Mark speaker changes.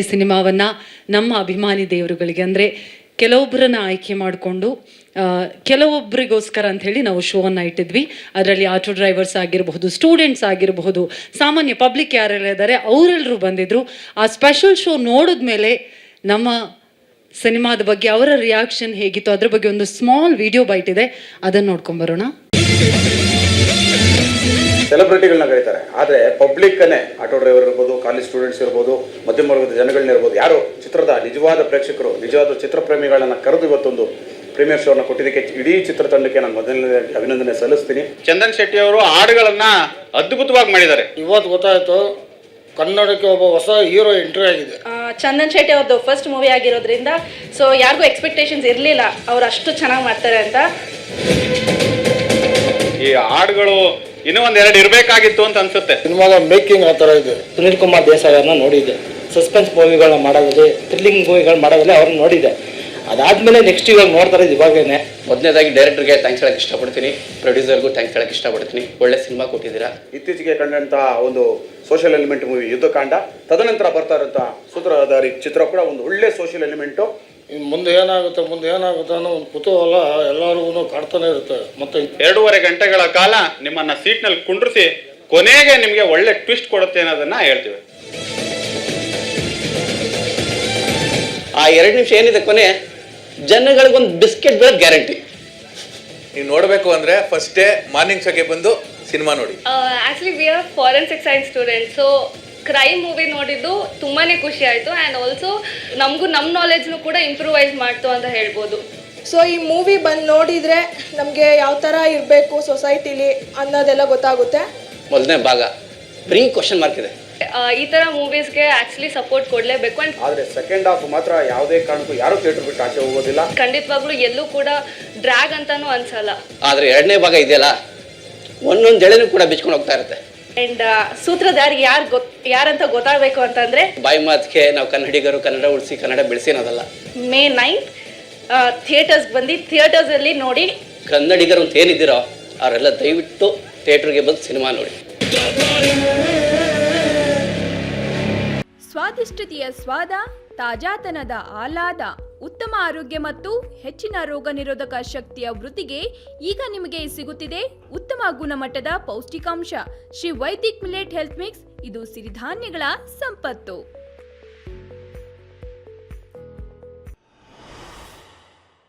Speaker 1: ಈ ಸಿನಿಮಾವನ್ನ ನಮ್ಮ ಅಭಿಮಾನಿ ದೇವರುಗಳಿಗೆ ಅಂದರೆ ಕೆಲವೊಬ್ಬರನ್ನ ಆಯ್ಕೆ ಮಾಡಿಕೊಂಡು ಕೆಲವೊಬ್ಬರಿಗೋಸ್ಕರ ಅಂತ ಹೇಳಿ ನಾವು ಶೋವನ್ನು ಇಟ್ಟಿದ್ವಿ. ಅದರಲ್ಲಿ ಆಟೋ ಡ್ರೈವರ್ಸ್ ಆಗಿರಬಹುದು, ಸ್ಟೂಡೆಂಟ್ಸ್ ಆಗಿರಬಹುದು, ಸಾಮಾನ್ಯ ಪಬ್ಲಿಕ್ ಯಾರೆಲ್ಲ ಇದ್ದಾರೆ ಅವರೆಲ್ಲರೂ ಬಂದಿದ್ರು. ಆ ಸ್ಪೆಷಲ್ ಶೋ ನೋಡಿದ್ಮೇಲೆ ನಮ್ಮ ಸಿನಿಮಾದ ಬಗ್ಗೆ ಅವರ ರಿಯಾಕ್ಷನ್ ಹೇಗಿತ್ತು ಅದ್ರ ಬಗ್ಗೆ ಒಂದು ಸ್ಮಾಲ್ ವಿಡಿಯೋ ಬೈಟ್ ಇದೆ, ಅದನ್ನು ನೋಡ್ಕೊಂಬರೋಣ.
Speaker 2: ಸೆಲೆಬ್ರಿಟಿಗಳನ್ನ ಕರೀತಾರೆ, ಆದರೆ ಪಬ್ಲಿಕ್ಕನ್ನೇ ಆಟೋ ಡ್ರೈವರ್ ಇರ್ಬೋದು, ಕಾಲೇಜ್ ಸ್ಟೂಡೆಂಟ್ಸ್ ಇರ್ಬೋದು, ಮಧ್ಯಮ ವರ್ಗದ ಜನಗಳನ್ನಿರ್ಬೋದು, ಯಾರು ಚಿತ್ರದ ನಿಜವಾದ ಪ್ರೇಕ್ಷಕರು, ನಿಜವಾದ ಚಿತ್ರಪ್ರೇಮಿಗಳನ್ನ ಕರೆದು ಇವತ್ತೊಂದು ಪ್ರೀಮಿಯರ್ ಶೋನ ಕೊಟ್ಟಿದ್ದಕ್ಕೆ ಇಡೀ ಚಿತ್ರತಂಡಕ್ಕೆ ನಾನು ಮೊದಲನೇ ಅಭಿನಂದನೆ ಸಲ್ಲಿಸ್ತೀನಿ.
Speaker 3: ಚಂದನ್ ಶೆಟ್ಟಿ ಅವರು ಹಾಡುಗಳನ್ನ ಅದ್ಭುತವಾಗಿ ಮಾಡಿದ್ದಾರೆ.
Speaker 4: ಇವತ್ತು ಗೊತ್ತಾಯ್ತು ಕನ್ನಡಕ್ಕೆ ಒಬ್ಬ ಹೊಸ ಹೀರೋ ಎಂಟ್ರಿ ಆಗಿದೆ.
Speaker 5: ಚಂದನ್ ಶೆಟ್ಟಿ ಅವ್ರದ್ದು ಫಸ್ಟ್ ಮೂವಿ ಆಗಿರೋದ್ರಿಂದ ಸೊ ಯಾರಿಗೂ ಎಕ್ಸ್ಪೆಕ್ಟೇಷನ್ಸ್ ಇರಲಿಲ್ಲ ಅವ್ರು ಅಷ್ಟು ಚೆನ್ನಾಗಿ ಮಾಡ್ತಾರೆ ಅಂತ.
Speaker 3: ಈ ಹಾಡುಗಳು ಇನ್ನೂ ಒಂದೆರಡು ಇರಬೇಕಾಗಿತ್ತು ಅಂತ ಅನ್ಸುತ್ತೆ.
Speaker 4: ಸಿನಿಮಾದ ಮೇಕಿಂಗ್ ಆ ಥರ ಇದೆ.
Speaker 6: ಸುನೀಲ್ ಕುಮಾರ್ ದೇಸಾಯಿ ಅವ್ರನ್ನ ನೋಡಿದ್ದೆ, ಸಸ್ಪೆನ್ಸ್ ಮೂವಿಗಳನ್ನ ಮಾಡೋದಲ್ಲಿ, ಥ್ರಿಲ್ಲಿಂಗ್ ಮೂವಿಗಳು ಮಾಡೋದಲ್ಲಿ ಅವ್ರನ್ನ ನೋಡಿದ್ದೆ. ಅದಾದ್ಮೇಲೆ ನೆಕ್ಸ್ಟ್ ಇವಾಗ ನೋಡ್ತಾರೆ ಇವಾಗೇನೆ.
Speaker 7: ಮೊದಲನೇದಾಗಿ ಡೈರೆಕ್ಟರ್ಗೆ ಥ್ಯಾಂಕ್ಸ್ ಹೇಳಕ್ಕೆ ಇಷ್ಟಪಡ್ತೀನಿ, ಪ್ರೊಡ್ಯೂಸರ್ಗೂ ಥ್ಯಾಂಕ್ಸ್ ಹೇಳಕ್ಕೆ ಇಷ್ಟಪಡ್ತೀನಿ. ಒಳ್ಳೆ ಸಿನಿಮಾ ಕೊಟ್ಟಿದ್ದೀರಾ.
Speaker 2: ಇತ್ತೀಚೆಗೆ ಕಂಡಂಥ ಒಂದು ಸೋಷಿಯಲ್ ಎಲಿಮೆಂಟ್ ಮೂವಿ ಯುದ್ಧಕಾಂಡ, ತದನಂತರ ಬರ್ತಾ ಇರೋಂಥ ಸೂತ್ರಧಾರಿ ಚಿತ್ರ ಕೂಡ ಒಂದು ಒಳ್ಳೆ ಸೋಷಿಯಲ್ ಎಲಿಮೆಂಟು.
Speaker 4: ಮುಂದೆ ಏನಾಗುತ್ತೆ ಅನ್ನೋ ಒಂದು ಕುತೂಹಲ ಎಲ್ಲರಿಗೂ ಕಾಡ್ತಾನೆ ಇರುತ್ತೆ. ಮತ್ತೆ
Speaker 3: 2.5 ಗಂಟೆಗಳ ಕಾಲ ನಿಮ್ಮನ್ನ ಸೀಟ್ನಲ್ಲಿ ಕುಂಡ್ರಿಸಿ ಕೊನೆಗೆ ನಿಮಗೆ ಒಳ್ಳೆ ಟ್ವಿಸ್ಟ್ ಕೊಡುತ್ತೆ ಅನ್ನೋದನ್ನ ಹೇಳ್ತೀವಿ.
Speaker 7: ಆ 2 ನಿಮಿಷ ಏನಿದೆ ಕೊನೆ, ಜನಗಳಿಗೊಂದು ಬಿಸ್ಕೆಟ್ ಬೆಳೆ ಗ್ಯಾರಂಟಿ.
Speaker 8: ನೀವು ನೋಡಬೇಕು ಅಂದರೆ ಫಸ್ಟ್ ಡೇ ಮಾರ್ನಿಂಗ್ ಶೋಗೆ ಬಂದು ಸಿನಿಮಾ ನೋಡಿ.
Speaker 9: Actually we are forensic science student, so crime movie ನೋಡಿದ್ದು ತುಂಬಾ ಖುಷಿ ಆಯಿತು. ಆ್ಯಂಡ್ ಆಲ್ಸೋ ನಮಗೂ ನಮ್ಮ ನಾಲೆಜ್ನು ಕೂಡ ಇಂಪ್ರೂವೈಸ್ ಮಾಡ್ತು ಅಂತ ಹೇಳ್ಬೋದು.
Speaker 10: ಸೊ ಈ ಮೂವಿ ಬಂದು ನೋಡಿದರೆ ನಮಗೆ ಯಾವ ಥರ ಇರಬೇಕು ಸೊಸೈಟಿಲಿ ಅನ್ನೋದೆಲ್ಲ ಗೊತ್ತಾಗುತ್ತೆ.
Speaker 7: ಮೊದಲನೇ ಭಾಗ ಪ್ರೀ ಕ್ವಶನ್ ಮಾರ್ಕ್ ಇದೆ.
Speaker 9: ಈ ಥರ ಮೂವೀಸ್ಗೆ ಆ್ಯಕ್ಚುಲಿ ಸಪೋರ್ಟ್ ಕೊಡಲೇಬೇಕು. ಆ್ಯಂಡ್
Speaker 2: ಆದರೆ ಸೆಕೆಂಡ್ ಹಾಫ್ ಮಾತ್ರ ಯಾವುದೇ ಕಾರಣಕ್ಕೂ ಯಾರೂ ಥಿಯೇಟರ್ ಬಿಟ್ಟು ಆಚೆ ಹೋಗೋದಿಲ್ಲ.
Speaker 9: ಖಂಡಿತವಾಗ್ಲೂ ಎಲ್ಲೂ ಕೂಡ ಡ್ರ್ಯಾಗ್ ಅಂತಾನೂ ಅನ್ಸಲ್ಲ.
Speaker 7: ಆದರೆ 2ನೇ ಭಾಗ ಇದೆಯಲ್ಲ, ಒಂದೊಂದು ಎಳೆನೂ ಕೂಡ ಬಿಚ್ಕೊಂಡು ಹೋಗ್ತಾ ಇರುತ್ತೆ.
Speaker 5: ಆ್ಯಂಡ್ ಸೂತ್ರಧಾರಿ ಯಾರಂತ ಗೊತ್ತಾಗಬೇಕು ಅಂತಂದರೆ
Speaker 7: ಬಾಯಿ ಮಾತಿಗೆ ನಾವು ಕನ್ನಡಿಗರು ಕನ್ನಡ ಉಳಿಸಿ ಕನ್ನಡ ಬೆಳೆಸಿ ಅನ್ನೋದಲ್ಲ.
Speaker 5: May 9th ಥಿಯೇಟರ್ಸ್ಗೆ ಬಂದು ಥಿಯೇಟರ್ಸಲ್ಲಿ ನೋಡಿ.
Speaker 7: ಕನ್ನಡಿಗರು ಅಂತ ಏನಿದ್ದೀರೋ ಅವರೆಲ್ಲ ದಯವಿಟ್ಟು ಥಿಯೇಟ್ರಿಗೆ ಬಂದು ಸಿನಿಮಾ ನೋಡಿ.
Speaker 11: ಸ್ವಾದಿಷ್ಟತೆಯ ಸ್ವಾದ, ತಾಜಾತನದ ಆಹ್ಲಾದ, ಉತ್ತಮ ಆರೋಗ್ಯ ಮತ್ತು ಹೆಚ್ಚಿನ ರೋಗ ನಿರೋಧಕ ಶಕ್ತಿಯ ವೃದ್ಧಿಗೆ ಈಗ ನಿಮಗೆ ಸಿಗುತ್ತಿದೆ ಉತ್ತಮ ಗುಣಮಟ್ಟದ ಪೌಷ್ಟಿಕಾಂಶ. Shri Vaidik millet health mix, ಇದು ಸಿರಿಧಾನ್ಯಗಳ ಸಂಪತ್ತು.